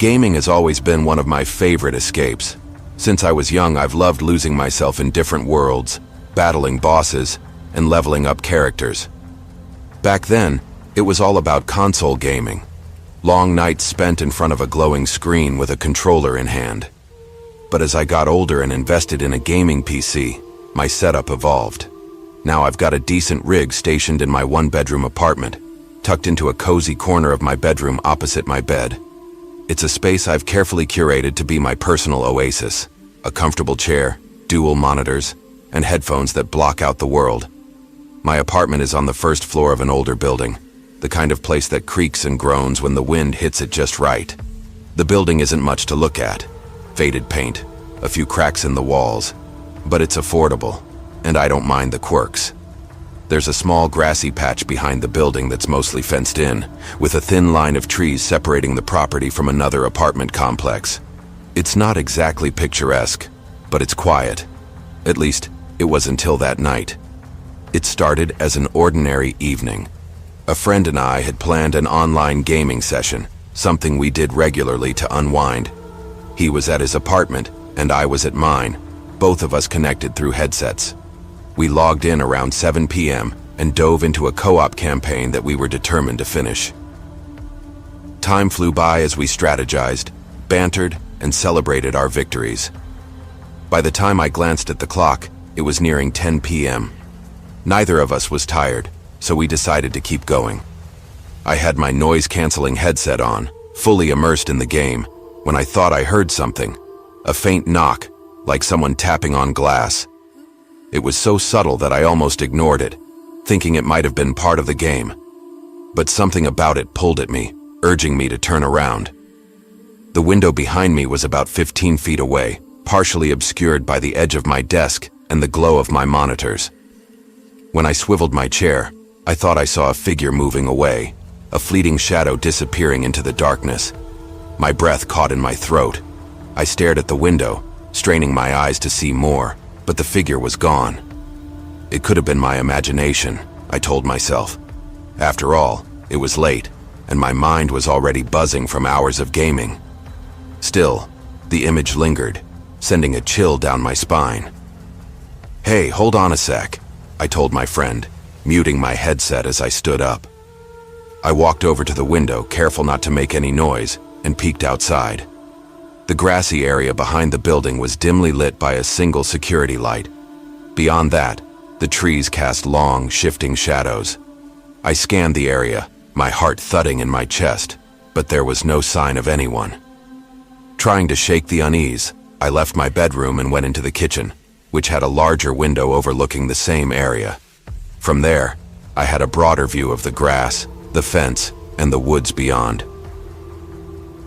Gaming has always been one of my favorite escapes. Since I was young, I've loved losing myself in different worlds, battling bosses, and leveling up characters. Back then, it was all about console gaming. Long nights spent in front of a glowing screen with a controller in hand. But as I got older and invested in a gaming PC, my setup evolved. Now I've got a decent rig stationed in my one-bedroom apartment, tucked into a cozy corner of my bedroom opposite my bed. It's a space I've carefully curated to be my personal oasis. A comfortable chair, dual monitors, and headphones that block out the world. My apartment is on the first floor of an older building, the kind of place that creaks and groans when the wind hits it just right. The building isn't much to look at. Faded paint, a few cracks in the walls, but it's affordable, and I don't mind the quirks. There's a small grassy patch behind the building that's mostly fenced in, with a thin line of trees separating the property from another apartment complex. It's not exactly picturesque, but it's quiet. At least, it was until that night. It started as an ordinary evening. A friend and I had planned an online gaming session, something we did regularly to unwind. He was at his apartment, and I was at mine, both of us connected through headsets. We logged in around 7 p.m. and dove into a co-op campaign that we were determined to finish. Time flew by as we strategized, bantered, and celebrated our victories. By the time I glanced at the clock, it was nearing 10 p.m. Neither of us was tired, so we decided to keep going. I had my noise-canceling headset on, fully immersed in the game, when I thought I heard something. A faint knock, like someone tapping on glass. It was so subtle that I almost ignored it, thinking it might have been part of the game. But something about it pulled at me, urging me to turn around. The window behind me was about 15 feet away, partially obscured by the edge of my desk and the glow of my monitors. When I swiveled my chair, I thought I saw a figure moving away, a fleeting shadow disappearing into the darkness. My breath caught in my throat. I stared at the window, straining my eyes to see more, but the figure was gone. It could have been my imagination, I told myself. After all, it was late, and my mind was already buzzing from hours of gaming. Still, the image lingered, sending a chill down my spine. "Hey, hold on a sec," I told my friend, muting my headset as I stood up. I walked over to the window, careful not to make any noise, and peeked outside. The grassy area behind the building was dimly lit by a single security light. Beyond that, the trees cast long, shifting shadows. I scanned the area, my heart thudding in my chest, but there was no sign of anyone. Trying to shake the unease, I left my bedroom and went into the kitchen, which had a larger window overlooking the same area. From there, I had a broader view of the grass, the fence, and the woods beyond.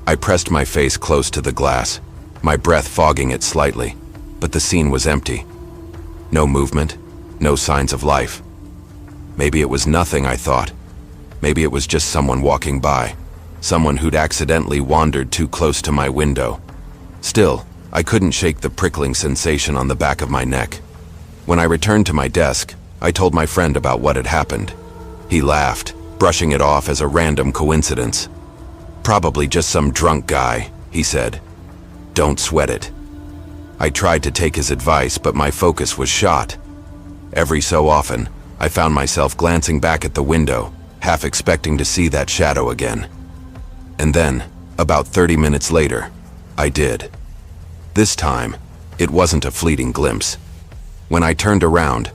I pressed my face close to the glass, my breath fogging it slightly, but the scene was empty. No movement, no signs of life. Maybe it was nothing, I thought. Maybe it was just someone walking by, someone who'd accidentally wandered too close to my window. Still, I couldn't shake the prickling sensation on the back of my neck. When I returned to my desk, I told my friend about what had happened. He laughed, brushing it off as a random coincidence. "Probably just some drunk guy," he said. "Don't sweat it." I tried to take his advice, but my focus was shot. Every so often, I found myself glancing back at the window, half expecting to see that shadow again. And then, about 30 minutes later, I did. This time, it wasn't a fleeting glimpse. When I turned around,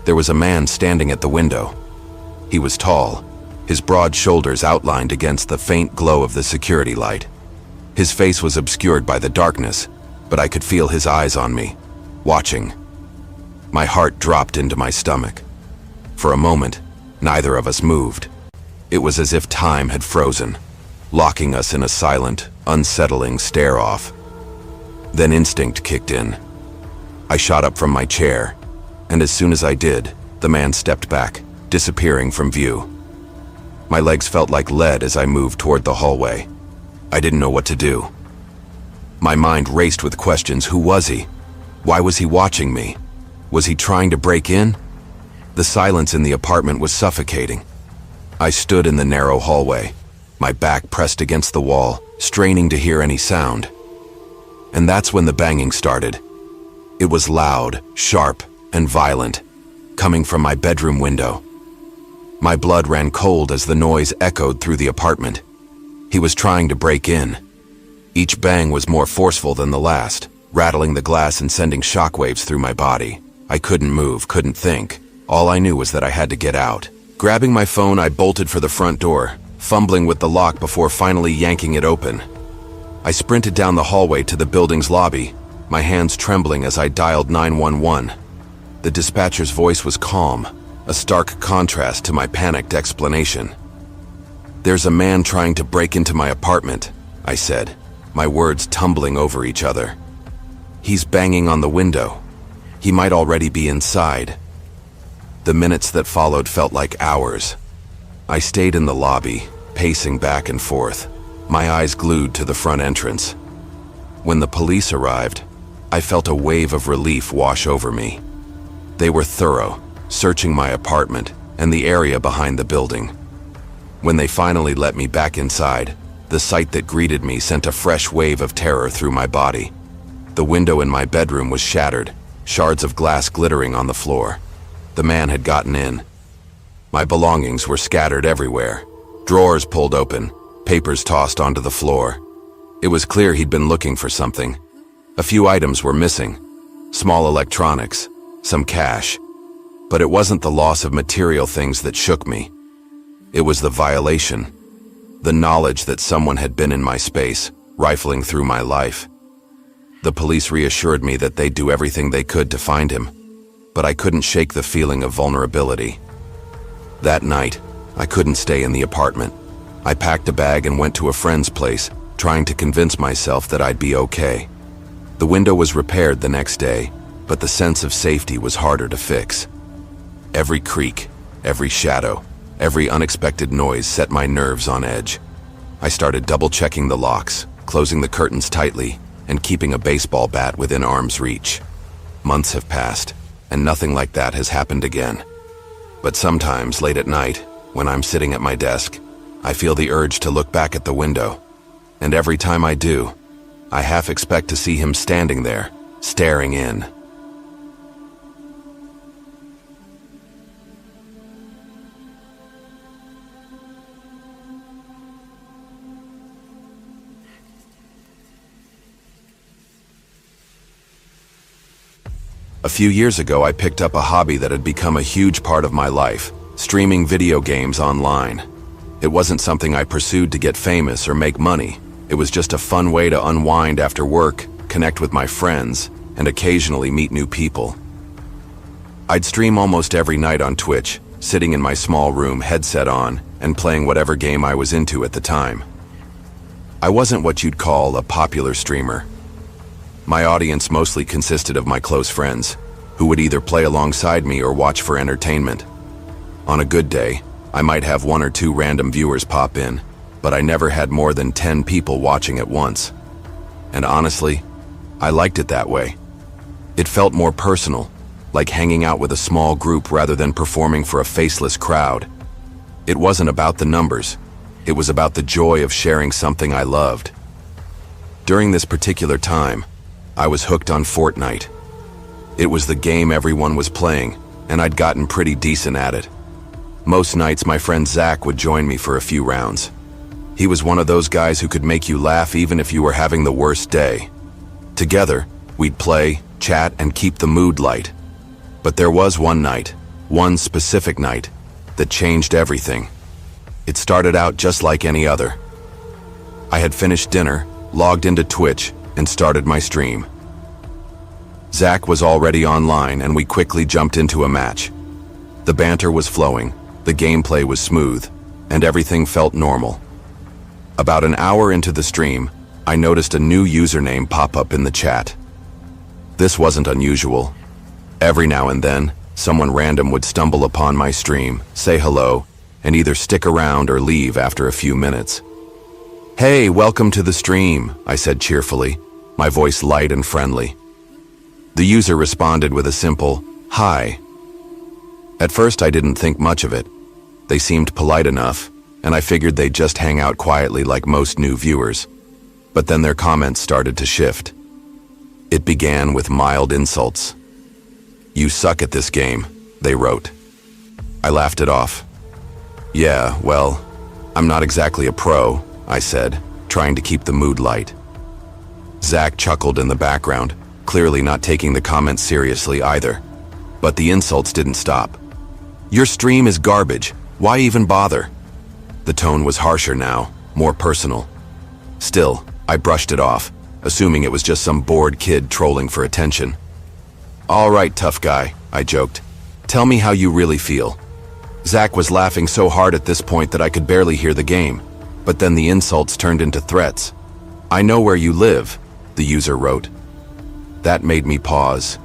there was a man standing at the window. He was tall, his broad shoulders outlined against the faint glow of the security light. His face was obscured by the darkness, but I could feel his eyes on me, watching. My heart dropped into my stomach. For a moment, neither of us moved. It was as if time had frozen, locking us in a silent, unsettling stare-off. Then instinct kicked in. I shot up from my chair, and as soon as I did, the man stepped back, disappearing from view. My legs felt like lead as I moved toward the hallway. I didn't know what to do. My mind raced with questions. Who was he? Why was he watching me? Was he trying to break in? The silence in the apartment was suffocating. I stood in the narrow hallway, my back pressed against the wall, straining to hear any sound. And that's when the banging started. It was loud, sharp, and violent, coming from my bedroom window. My blood ran cold as the noise echoed through the apartment. He was trying to break in. Each bang was more forceful than the last, rattling the glass and sending shockwaves through my body. I couldn't move, couldn't think. All I knew was that I had to get out. Grabbing my phone, I bolted for the front door, fumbling with the lock before finally yanking it open. I sprinted down the hallway to the building's lobby, my hands trembling as I dialed 911. The dispatcher's voice was calm, a stark contrast to my panicked explanation. "There's a man trying to break into my apartment," I said, my words tumbling over each other. "He's banging on the window. He might already be inside." The minutes that followed felt like hours. I stayed in the lobby, pacing back and forth, my eyes glued to the front entrance. When the police arrived, I felt a wave of relief wash over me. They were thorough, searching my apartment and the area behind the building. When they finally let me back inside, the sight that greeted me sent a fresh wave of terror through my body. The window in my bedroom was shattered, shards of glass glittering on the floor. The man had gotten in. My belongings were scattered everywhere, drawers pulled open, papers tossed onto the floor. It was clear he'd been looking for something. A few items were missing, small electronics, some cash. But it wasn't the loss of material things that shook me. It was the violation, the knowledge that someone had been in my space, rifling through my life. The police reassured me that they'd do everything they could to find him, but I couldn't shake the feeling of vulnerability. That night, I couldn't stay in the apartment. I packed a bag and went to a friend's place, trying to convince myself that I'd be okay. The window was repaired the next day, but the sense of safety was harder to fix. Every creak, every shadow, every unexpected noise set my nerves on edge. I started double-checking the locks, closing the curtains tightly, and keeping a baseball bat within arm's reach. Months have passed, and nothing like that has happened again. But sometimes, late at night, when I'm sitting at my desk, I feel the urge to look back at the window. And every time I do, I half expect to see him standing there, staring in. A few years ago, I picked up a hobby that had become a huge part of my life, streaming video games online. It wasn't something I pursued to get famous or make money. It was just a fun way to unwind after work, connect with my friends, and occasionally meet new people. I'd stream almost every night on Twitch, sitting in my small room, headset on, and playing whatever game I was into at the time. I wasn't what you'd call a popular streamer. My audience mostly consisted of my close friends, who would either play alongside me or watch for entertainment. On a good day, I might have 1 or 2 random viewers pop in, but I never had more than 10 people watching at once. And honestly, I liked it that way. It felt more personal, like hanging out with a small group rather than performing for a faceless crowd. It wasn't about the numbers. It was about the joy of sharing something I loved. During this particular time, I was hooked on Fortnite. It was the game everyone was playing, and I'd gotten pretty decent at it. Most nights, my friend Zach would join me for a few rounds. He was one of those guys who could make you laugh even if you were having the worst day. Together, we'd play, chat, and keep the mood light. But there was one night, one specific night, that changed everything. It started out just like any other. I had finished dinner, logged into Twitch, and started my stream. Zach was already online, and we quickly jumped into a match. The banter was flowing, the gameplay was smooth, and everything felt normal. About an hour into the stream, I noticed a new username pop up in the chat. This wasn't unusual. Every now and then, someone random would stumble upon my stream, say hello, and either stick around or leave after a few minutes. "Hey, welcome to the stream," I said cheerfully, my voice light and friendly. The user responded with a simple, "Hi." At first, I didn't think much of it. They seemed polite enough, and I figured they'd just hang out quietly like most new viewers. But then their comments started to shift. It began with mild insults. "You suck at this game," they wrote. I laughed it off. "Yeah, well, I'm not exactly a pro," I said, trying to keep the mood light. Zach chuckled in the background, clearly not taking the comments seriously either. But the insults didn't stop. "Your stream is garbage. Why even bother?" The tone was harsher now, more personal. Still, I brushed it off, assuming it was just some bored kid trolling for attention. "All right, tough guy," I joked. "Tell me how you really feel." Zach was laughing so hard at this point that I could barely hear the game, but then the insults turned into threats. "I know where you live," the user wrote. That made me pause.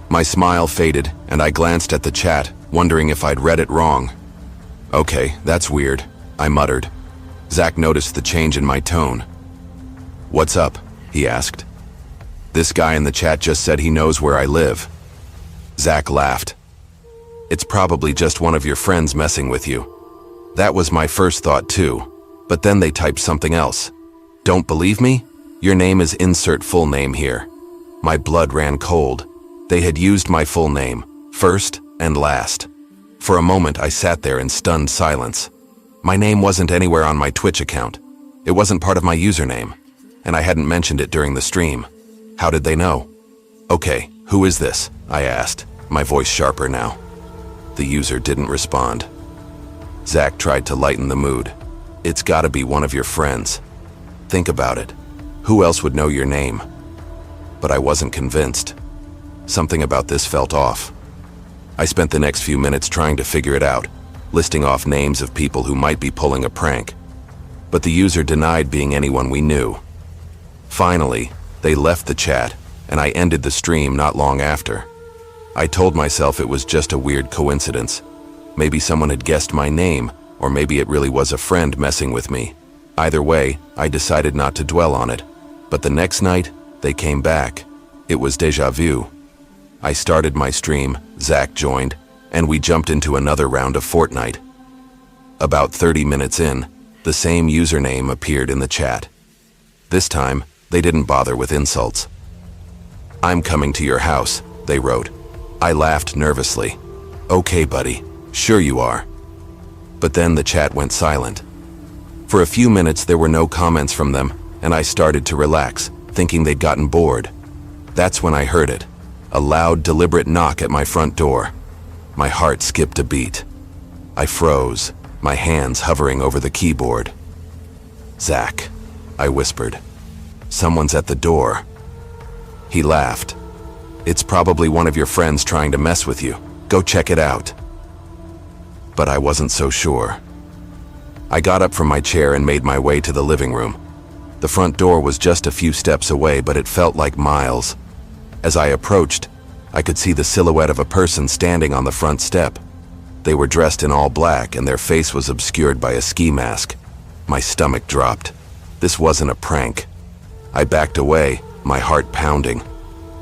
My smile faded, and I glanced at the chat, wondering if I'd read it wrong. "Okay, that's weird," I muttered. Zach noticed the change in my tone. "What's up?" he asked. "This guy in the chat just said he knows where I live." Zach laughed. "It's probably just one of your friends messing with you." That was my first thought too, but then they typed something else. "Don't believe me? Your name is insert full name here." My blood ran cold. They had used my full name, first and last. For a moment I sat there in stunned silence. My name wasn't anywhere on my Twitch account. It wasn't part of my username, and I hadn't mentioned it during the stream. How did they know? "Okay, who is this?" I asked, my voice sharper now. The user didn't respond. Zach tried to lighten the mood. "It's gotta be one of your friends. Think about it. Who else would know your name?" But I wasn't convinced. Something about this felt off. I spent the next few minutes trying to figure it out, listing off names of people who might be pulling a prank. But the user denied being anyone we knew. Finally, they left the chat, and I ended the stream not long after. I told myself it was just a weird coincidence. Maybe someone had guessed my name, or maybe it really was a friend messing with me. Either way, I decided not to dwell on it. But the next night, they came back. It was déjà vu. I started my stream, Zach joined, and we jumped into another round of Fortnite. About 30 minutes in, the same username appeared in the chat. This time, they didn't bother with insults. "I'm coming to your house," they wrote. I laughed nervously. "Okay, buddy, sure you are." But then the chat went silent. For a few minutes there were no comments from them, and I started to relax, thinking they'd gotten bored. That's when I heard it. A loud, deliberate knock at my front door. My heart skipped a beat. I froze, my hands hovering over the keyboard. "Zach," I whispered. "Someone's at the door." He laughed. "It's probably one of your friends trying to mess with you. Go check it out." But I wasn't so sure. I got up from my chair and made my way to the living room. The front door was just a few steps away, but it felt like miles. As I approached, I could see the silhouette of a person standing on the front step. They were dressed in all black, and their face was obscured by a ski mask. My stomach dropped. This wasn't a prank. I backed away, my heart pounding.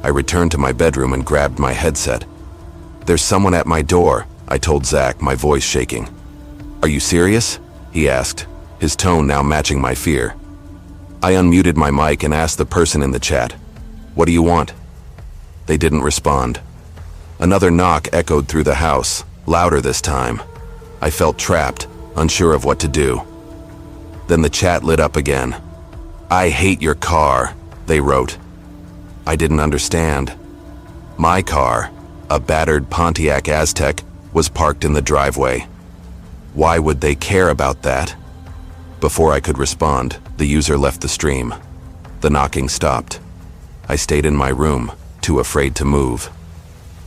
I returned to my bedroom and grabbed my headset. "There's someone at my door," I told Zach, my voice shaking. "Are you serious?" he asked, his tone now matching my fear. I unmuted my mic and asked the person in the chat, "What do you want?" They didn't respond. Another knock echoed through the house, louder this time. I felt trapped, unsure of what to do. Then the chat lit up again. "I hate your car," they wrote. I didn't understand. My car, a battered Pontiac Aztek, was parked in the driveway. Why would they care about that? Before I could respond, the user left the stream. The knocking stopped. I stayed in my room, too afraid to move.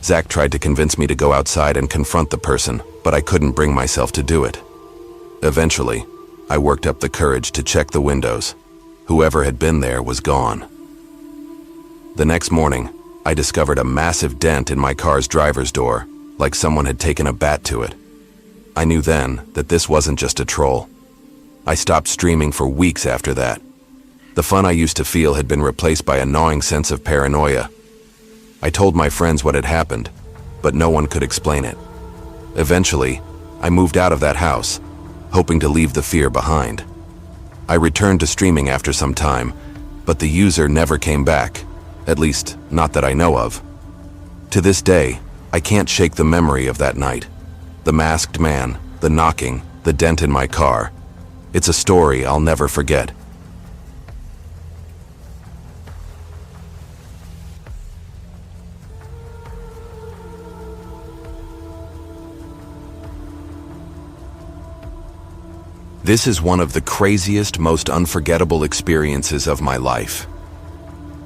Zach tried to convince me to go outside and confront the person, but I couldn't bring myself to do it. Eventually, I worked up the courage to check the windows. Whoever had been there was gone. The next morning, I discovered a massive dent in my car's driver's door, like someone had taken a bat to it. I knew then that this wasn't just a troll. I stopped streaming for weeks after that. The fun I used to feel had been replaced by a gnawing sense of paranoia. I told my friends what had happened, but no one could explain it. Eventually, I moved out of that house, hoping to leave the fear behind. I returned to streaming after some time, but the user never came back, at least not that I know of. To this day, I can't shake the memory of that night. The masked man, the knocking, the dent in my car. It's a story I'll never forget. This is one of the craziest, most unforgettable experiences of my life.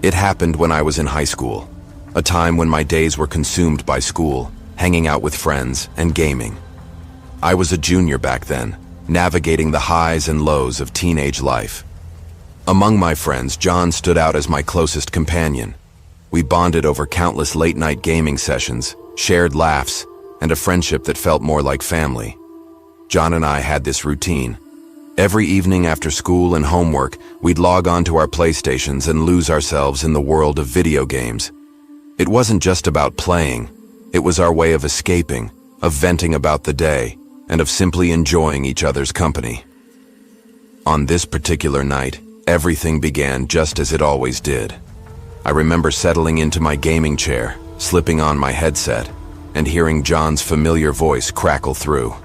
It happened when I was in high school, a time when my days were consumed by school, hanging out with friends, and gaming. I was a junior back then, navigating the highs and lows of teenage life. Among my friends, John stood out as my closest companion. We bonded over countless late-night gaming sessions, shared laughs, and a friendship that felt more like family. John and I had this routine. Every evening after school and homework, we'd log on to our PlayStations and lose ourselves in the world of video games. It wasn't just about playing. It was our way of escaping, of venting about the day, and of simply enjoying each other's company. On this particular night, everything began just as it always did. I remember settling into my gaming chair, slipping on my headset, and hearing John's familiar voice crackle through.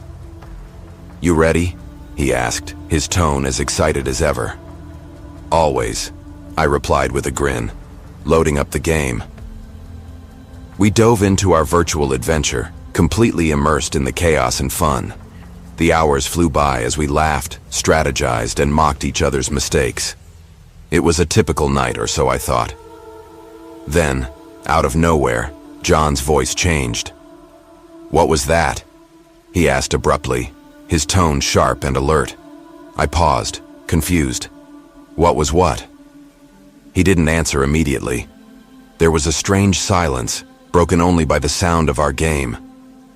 "You ready?" he asked, his tone as excited as ever. "Always," I replied with a grin, loading up the game. We dove into our virtual adventure, completely immersed in the chaos and fun. The hours flew by as we laughed, strategized, and mocked each other's mistakes. It was a typical night, or so I thought. Then, out of nowhere, John's voice changed. "What was that?" he asked abruptly, his tone sharp and alert. I paused, confused. What was what? He didn't answer immediately. There was a strange silence, broken only by the sound of our game.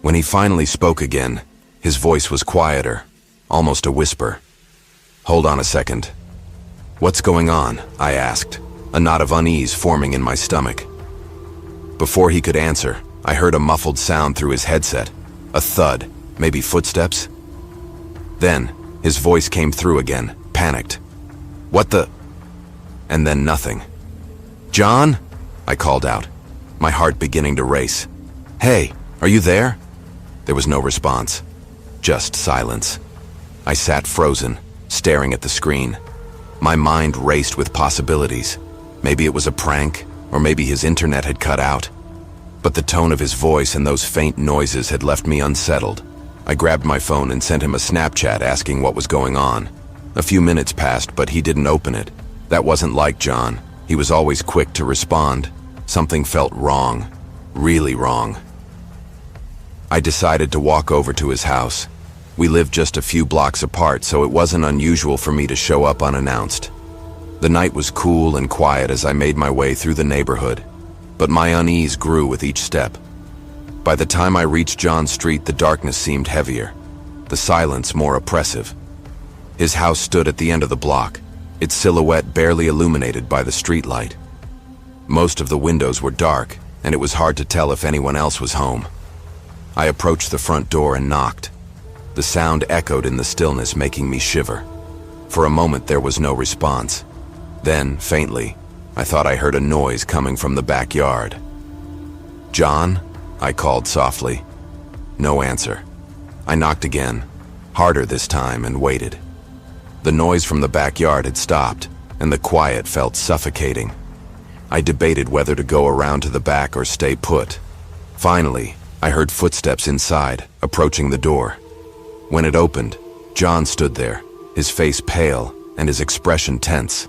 When he finally spoke again, his voice was quieter, almost a whisper. "Hold on a second." "What's going on?" I asked, a knot of unease forming in my stomach. Before he could answer, I heard a muffled sound through his headset, a thud, maybe footsteps. Then, his voice came through again, panicked. "What the?" And then nothing. "John?" I called out, my heart beginning to race. "Hey, are you there?" There was no response, just silence. I sat frozen, staring at the screen. My mind raced with possibilities. Maybe it was a prank, or maybe his internet had cut out. But the tone of his voice and those faint noises had left me unsettled. I grabbed my phone and sent him a Snapchat asking what was going on. A few minutes passed, but he didn't open it. That wasn't like John. He was always quick to respond. Something felt wrong, really wrong. I decided to walk over to his house. We lived just a few blocks apart, so it wasn't unusual for me to show up unannounced. The night was cool and quiet as I made my way through the neighborhood, but my unease grew with each step. By the time I reached John Street, the darkness seemed heavier, the silence more oppressive. His house stood at the end of the block, its silhouette barely illuminated by the streetlight. Most of the windows were dark, and it was hard to tell if anyone else was home. I approached the front door and knocked. The sound echoed in the stillness, making me shiver. For a moment there was no response. Then, faintly, I thought I heard a noise coming from the backyard. "John?" I called softly. No answer. I knocked again, harder this time, and waited. The noise from the backyard had stopped, and the quiet felt suffocating. I debated whether to go around to the back or stay put. Finally, I heard footsteps inside, approaching the door. When it opened, John stood there, his face pale and his expression tense.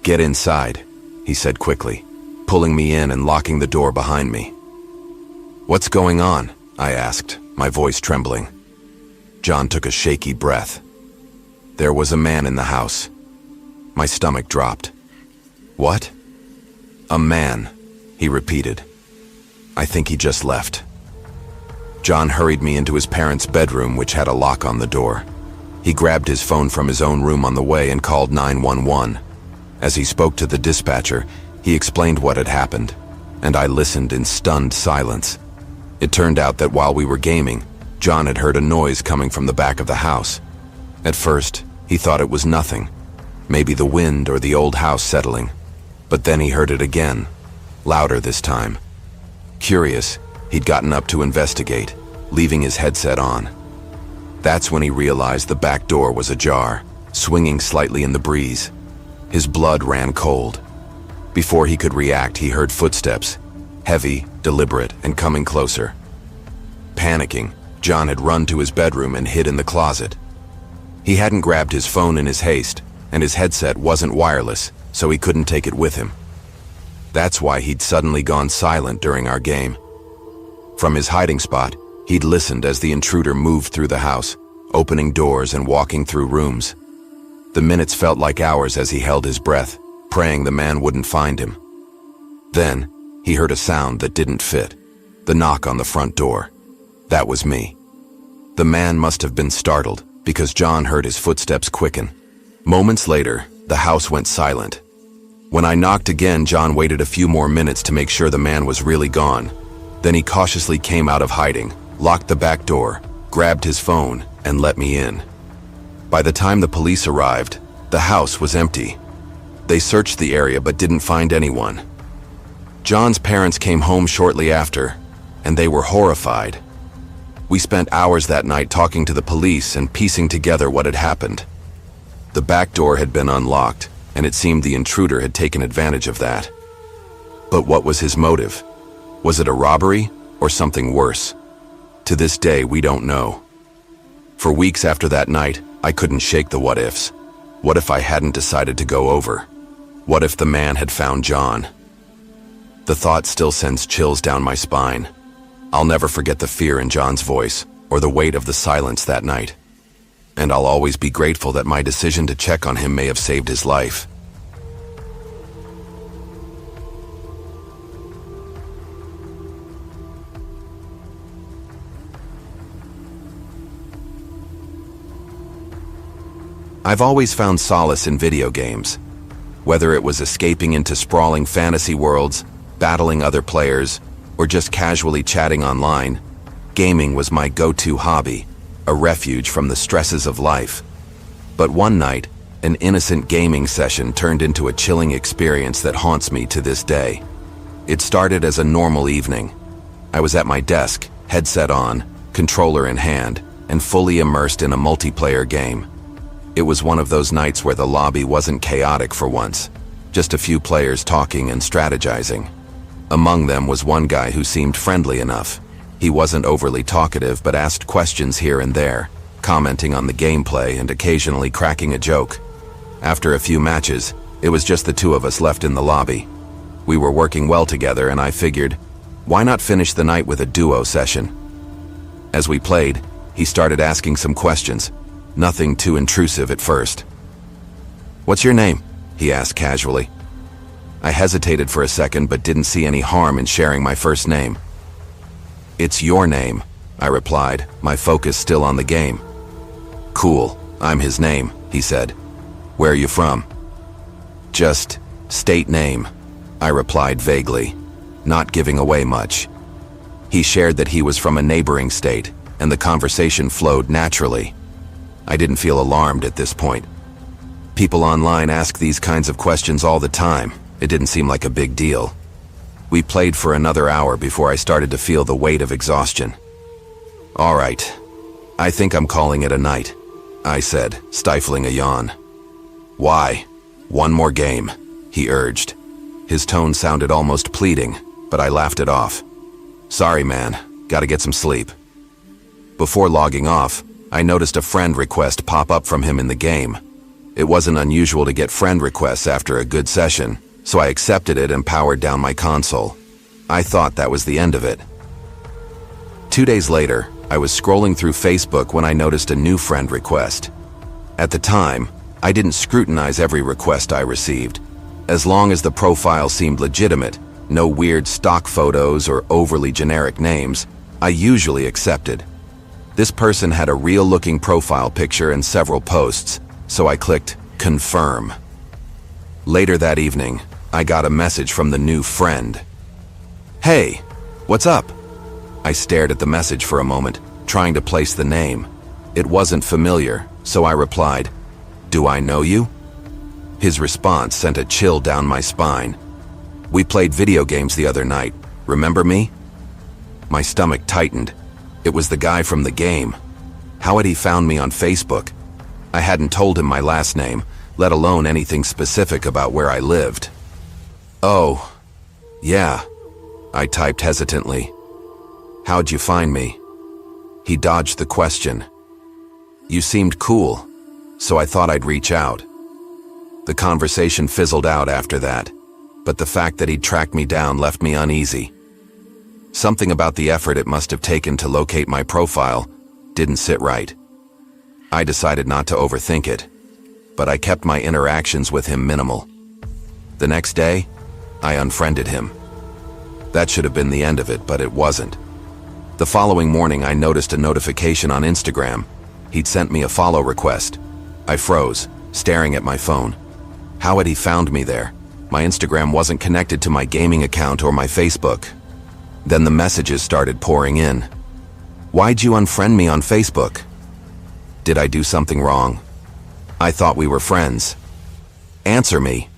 "Get inside," he said quickly, pulling me in and locking the door behind me. "What's going on?" I asked, my voice trembling. John took a shaky breath. There was a man in the house. My stomach dropped. "What?" "A man," he repeated. "I think he just left." John hurried me into his parents' bedroom, which had a lock on the door. He grabbed his phone from his own room on the way and called 911. As he spoke to the dispatcher, he explained what had happened, and I listened in stunned silence. It turned out that while we were gaming, John had heard a noise coming from the back of the house. At first, he thought it was nothing. maybe the wind or the old house settling. But then he heard it again, louder this time. Curious, he'd gotten up to investigate, leaving his headset on. That's when he realized the back door was ajar, swinging slightly in the breeze. His blood ran cold. Before he could react, he heard footsteps, heavy, deliberate, and coming closer. Panicking, John had run to his bedroom and hid in the closet. He hadn't grabbed his phone in his haste, and his headset wasn't wireless, so he couldn't take it with him. That's why he'd suddenly gone silent during our game. From his hiding spot, he'd listened as the intruder moved through the house, opening doors and walking through rooms. The minutes felt like hours as he held his breath, praying the man wouldn't find him. Then, he heard a sound that didn't fit, the knock on the front door. That was me. The man must have been startled, because John heard his footsteps quicken. Moments later, the house went silent. When I knocked again, John waited a few more minutes to make sure the man was really gone. Then he cautiously came out of hiding, locked the back door, grabbed his phone, and let me in. By the time the police arrived, the house was empty. They searched the area but didn't find anyone. John's parents came home shortly after, and they were horrified. We spent hours that night talking to the police and piecing together what had happened. The back door had been unlocked, and it seemed the intruder had taken advantage of that. But what was his motive? Was it a robbery or something worse? To this day, we don't know. For weeks after that night, I couldn't shake the what-ifs. What if I hadn't decided to go over? What if the man had found John? The thought still sends chills down my spine. I'll never forget the fear in John's voice, or the weight of the silence that night. And I'll always be grateful that my decision to check on him may have saved his life. I've always found solace in video games. Whether it was escaping into sprawling fantasy worlds, battling other players, or just casually chatting online, gaming was my go-to hobby, a refuge from the stresses of life. But one night, an innocent gaming session turned into a chilling experience that haunts me to this day. It started as a normal evening. I was at my desk, headset on, controller in hand, and fully immersed in a multiplayer game. It was one of those nights where the lobby wasn't chaotic for once, just a few players talking and strategizing. Among them was one guy who seemed friendly enough. He wasn't overly talkative but asked questions here and there, commenting on the gameplay and occasionally cracking a joke. After a few matches, it was just the two of us left in the lobby. We were working well together and I figured, why not finish the night with a duo session? As we played, he started asking some questions. Nothing too intrusive at first. "What's your name?" he asked casually. I hesitated for a second but didn't see any harm in sharing my first name. "It's your name," I replied, my focus still on the game. "Cool, I'm his name," he said. "Where are you from?" "Just state name," I replied vaguely, not giving away much. He shared that he was from a neighboring state, and the conversation flowed naturally. I didn't feel alarmed at this point. People online ask these kinds of questions all the time. It didn't seem like a big deal. We played for another hour before I started to feel the weight of exhaustion. "All right, I think I'm calling it a night," I said, stifling a yawn. "Why? One more game," he urged. His tone sounded almost pleading, but I laughed it off. "Sorry, man, gotta get some sleep." Before logging off, I noticed a friend request pop up from him in the game. It wasn't unusual to get friend requests after a good session, so I accepted it and powered down my console. I thought that was the end of it. 2 days later, I was scrolling through Facebook when I noticed a new friend request. At the time, I didn't scrutinize every request I received. As long as the profile seemed legitimate, no weird stock photos or overly generic names, I usually accepted. This person had a real-looking profile picture and several posts, so I clicked confirm. Later that evening, I got a message from the new friend. "Hey, what's up?" I stared at the message for a moment, trying to place the name. It wasn't familiar, so I replied, "Do I know you?" His response sent a chill down my spine. "We played video games the other night. Remember me?" My stomach tightened. It was the guy from the game. How had he found me on Facebook? I hadn't told him my last name, let alone anything specific about where I lived. "Oh, yeah," I typed hesitantly. "How'd you find me?" He dodged the question. "You seemed cool, so I thought I'd reach out." The conversation fizzled out after that, but the fact that he'd tracked me down left me uneasy. Something about the effort it must have taken to locate my profile didn't sit right. I decided not to overthink it, but I kept my interactions with him minimal. The next day, I unfriended him. That should have been the end of it, but it wasn't. The following morning, I noticed a notification on Instagram. He'd sent me a follow request. I froze, staring at my phone. How had he found me there? My Instagram wasn't connected to my gaming account or my Facebook. Then the messages started pouring in. "Why'd you unfriend me on Facebook?" Did I do something wrong? I thought we were friends. Answer me.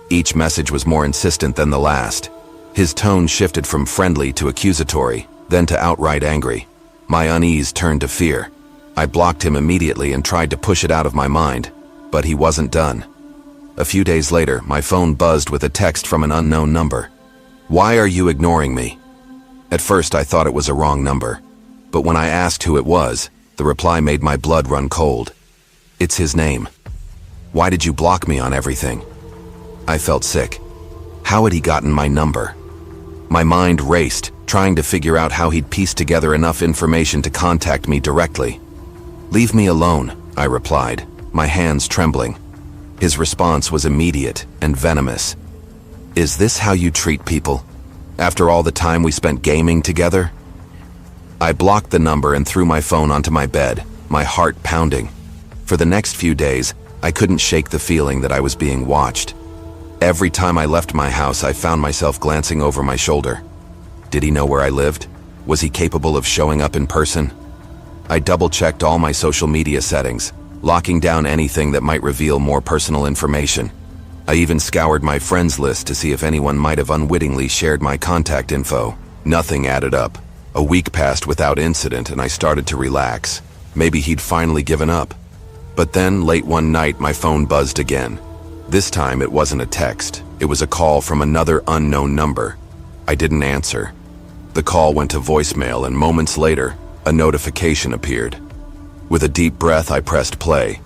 Each message was more insistent than the last. His tone shifted from friendly to accusatory, then to outright angry. My unease turned to fear. I blocked him immediately and tried to push it out of my mind, but he wasn't done. A few days later, my phone buzzed with a text from an unknown number. "Why are you ignoring me?" At first, I thought it was a wrong number, but when I asked who it was, the reply made my blood run cold. "It's his name. Why did you block me on everything?" I felt sick. How had he gotten my number? My mind raced, trying to figure out how he'd pieced together enough information to contact me directly. "Leave me alone," I replied, my hands trembling. His response was immediate and venomous. "Is this how you treat people? After all the time we spent gaming together?" I blocked the number and threw my phone onto my bed, my heart pounding. For the next few days, I couldn't shake the feeling that I was being watched. Every time I left my house, I found myself glancing over my shoulder. Did he know where I lived? Was he capable of showing up in person? I double-checked all my social media settings, locking down anything that might reveal more personal information. I even scoured my friends list to see if anyone might have unwittingly shared my contact info. Nothing added up. A week passed without incident and I started to relax. Maybe he'd finally given up. But then, late one night, my phone buzzed again. This time it wasn't a text. It was a call from another unknown number. I didn't answer. The call went to voicemail and moments later, a notification appeared. With a deep breath, I pressed play.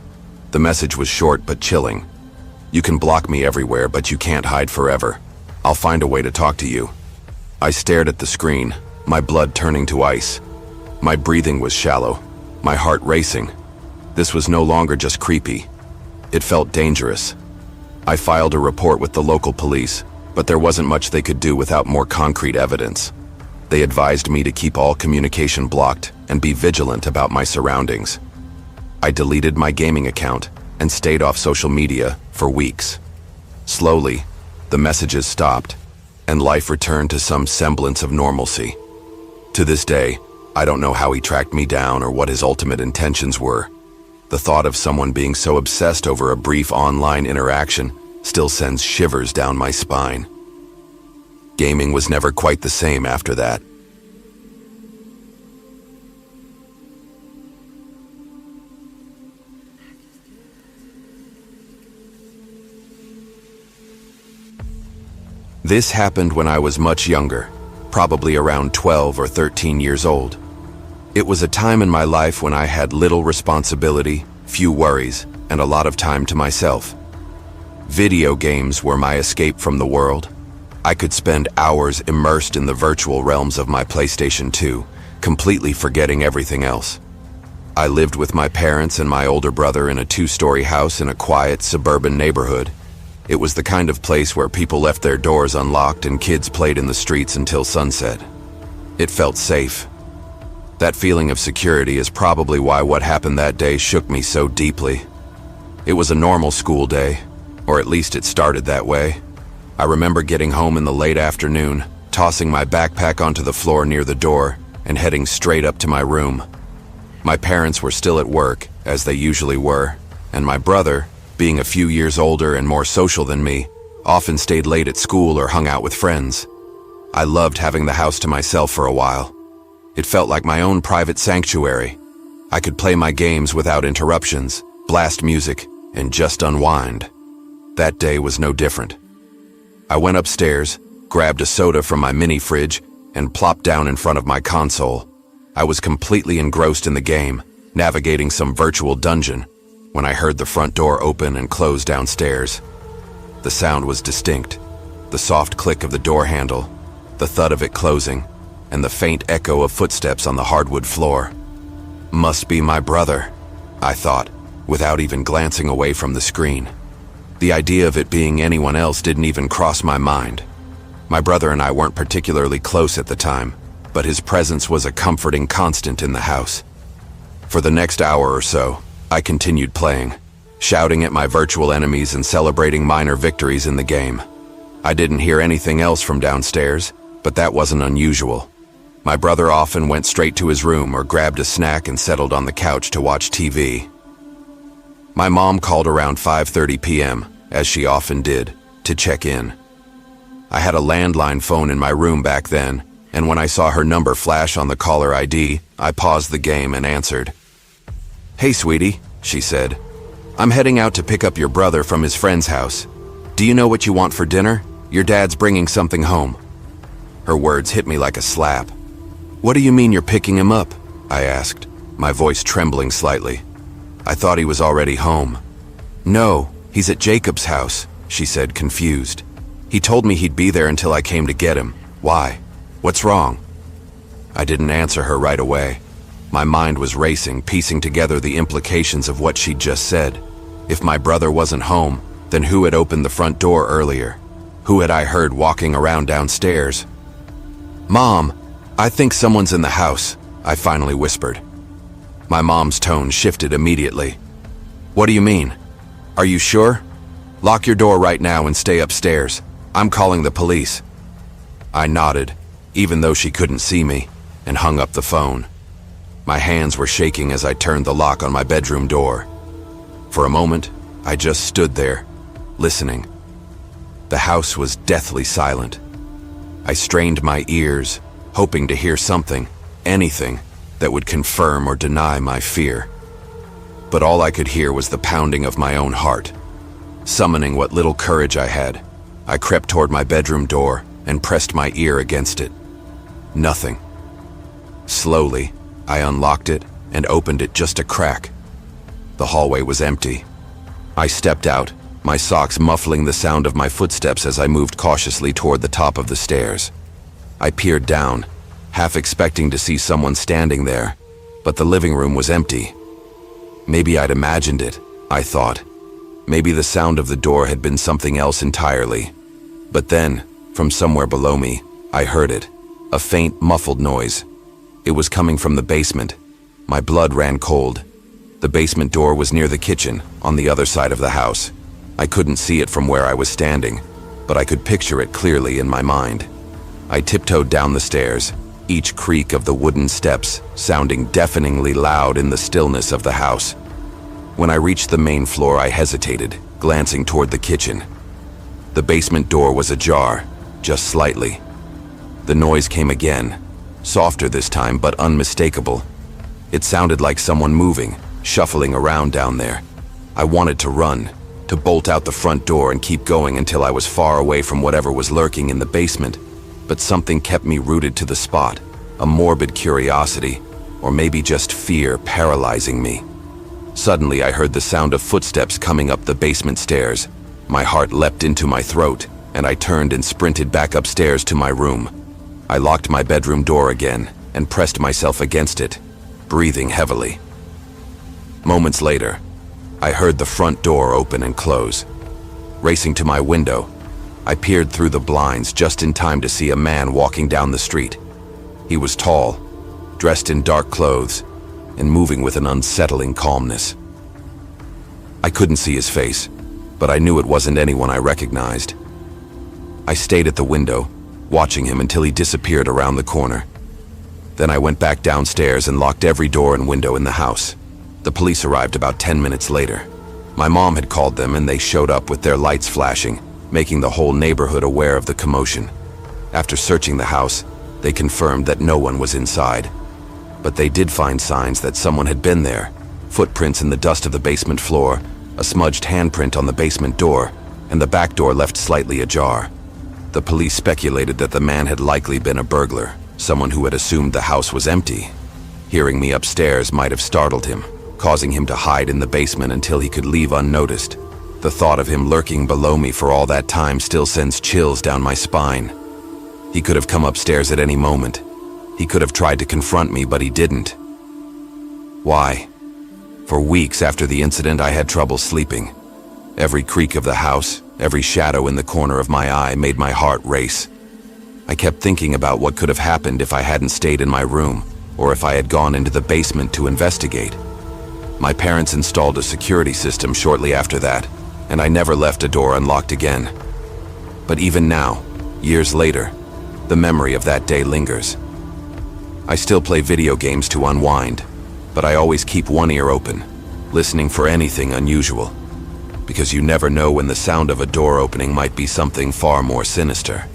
The message was short but chilling. "You can block me everywhere, but you can't hide forever. I'll find a way to talk to you." I stared at the screen, my blood turning to ice. My breathing was shallow, my heart racing. This was no longer just creepy. It felt dangerous. I filed a report with the local police, but there wasn't much they could do without more concrete evidence. They advised me to keep all communication blocked and be vigilant about my surroundings. I deleted my gaming account and stayed off social media for weeks. Slowly, the messages stopped, and life returned to some semblance of normalcy. To this day, I don't know how he tracked me down or what his ultimate intentions were. The thought of someone being so obsessed over a brief online interaction still sends shivers down my spine. Gaming was never quite the same after that. This happened when I was much younger, probably around 12 or 13 years old. It was a time in my life when I had little responsibility, few worries, and a lot of time to myself. Video games were my escape from the world. I could spend hours immersed in the virtual realms of my PlayStation 2, completely forgetting everything else. I lived with my parents and my older brother in a 2-story house in a quiet suburban neighborhood. It was the kind of place where people left their doors unlocked and kids played in the streets until sunset. It felt safe. That feeling of security is probably why what happened that day shook me so deeply. It was a normal school day, or at least it started that way. I remember getting home in the late afternoon, tossing my backpack onto the floor near the door, and heading straight up to my room. My parents were still at work, as they usually were, and my brother, being a few years older and more social than me, often stayed late at school or hung out with friends. I loved having the house to myself for a while. It felt like my own private sanctuary. I could play my games without interruptions, blast music, and just unwind. That day was no different. I went upstairs, grabbed a soda from my mini fridge, and plopped down in front of my console. I was completely engrossed in the game, navigating some virtual dungeon, when I heard the front door open and close downstairs. The sound was distinct, the soft click of the door handle, the thud of it closing, and the faint echo of footsteps on the hardwood floor. Must be my brother, I thought, without even glancing away from the screen. The idea of it being anyone else didn't even cross my mind. My brother and I weren't particularly close at the time, but his presence was a comforting constant in the house. For the next hour or so, I continued playing, shouting at my virtual enemies and celebrating minor victories in the game. I didn't hear anything else from downstairs, but that wasn't unusual. My brother often went straight to his room or grabbed a snack and settled on the couch to watch TV. My mom called around 5:30 p.m., as she often did, to check in. I had a landline phone in my room back then, and when I saw her number flash on the caller ID, I paused the game and answered. "Hey, sweetie," she said. "I'm heading out to pick up your brother from his friend's house. Do you know what you want for dinner? Your dad's bringing something home." Her words hit me like a slap. "What do you mean you're picking him up?" I asked, my voice trembling slightly. I thought he was already home. "No, he's at Jacob's house," she said, confused. "He told me he'd be there until I came to get him. Why? What's wrong?" I didn't answer her right away. My mind was racing, piecing together the implications of what she'd just said. If my brother wasn't home, then who had opened the front door earlier? Who had I heard walking around downstairs? "Mom, I think someone's in the house," I finally whispered. My mom's tone shifted immediately. "What do you mean? Are you sure? Lock your door right now and stay upstairs. I'm calling the police." I nodded, even though she couldn't see me, and hung up the phone. My hands were shaking as I turned the lock on my bedroom door. For a moment, I just stood there, listening. The house was deathly silent. I strained my ears, hoping to hear something, anything, that would confirm or deny my fear. But all I could hear was the pounding of my own heart. Summoning what little courage I had, I crept toward my bedroom door and pressed my ear against it. Nothing. Slowly, I unlocked it and opened it just a crack. The hallway was empty. I stepped out, my socks muffling the sound of my footsteps as I moved cautiously toward the top of the stairs. I peered down, half expecting to see someone standing there, but the living room was empty. Maybe I'd imagined it, I thought. Maybe the sound of the door had been something else entirely. But then, from somewhere below me, I heard it, a faint, muffled noise. It was coming from the basement. My blood ran cold. The basement door was near the kitchen, on the other side of the house. I couldn't see it from where I was standing, but I could picture it clearly in my mind. I tiptoed down the stairs, each creak of the wooden steps sounding deafeningly loud in the stillness of the house. When I reached the main floor, I hesitated, glancing toward the kitchen. The basement door was ajar, just slightly. The noise came again, softer this time, but unmistakable. It sounded like someone moving, shuffling around down there. I wanted to run, to bolt out the front door and keep going until I was far away from whatever was lurking in the basement, but something kept me rooted to the spot, a morbid curiosity, or maybe just fear paralyzing me. Suddenly, I heard the sound of footsteps coming up the basement stairs. My heart leapt into my throat, and I turned and sprinted back upstairs to my room. I locked my bedroom door again and pressed myself against it, breathing heavily. Moments later, I heard the front door open and close. Racing to my window, I peered through the blinds just in time to see a man walking down the street. He was tall, dressed in dark clothes, and moving with an unsettling calmness. I couldn't see his face, but I knew it wasn't anyone I recognized. I stayed at the window, watching him until he disappeared around the corner. Then I went back downstairs and locked every door and window in the house. The police arrived about 10 minutes later. My mom had called them and they showed up with their lights flashing, making the whole neighborhood aware of the commotion. After searching the house, they confirmed that no one was inside. But they did find signs that someone had been there. Footprints in the dust of the basement floor, a smudged handprint on the basement door, and the back door left slightly ajar. The police speculated that the man had likely been a burglar, someone who had assumed the house was empty. Hearing me upstairs might have startled him, causing him to hide in the basement until he could leave unnoticed. The thought of him lurking below me for all that time still sends chills down my spine. He could have come upstairs at any moment. He could have tried to confront me, but he didn't. Why? For weeks after the incident, I had trouble sleeping. Every creak of the house, every shadow in the corner of my eye made my heart race. I kept thinking about what could have happened if I hadn't stayed in my room, or if I had gone into the basement to investigate. My parents installed a security system shortly after that, and I never left a door unlocked again. But even now, years later, the memory of that day lingers. I still play video games to unwind, but I always keep one ear open, listening for anything unusual, because you never know when the sound of a door opening might be something far more sinister.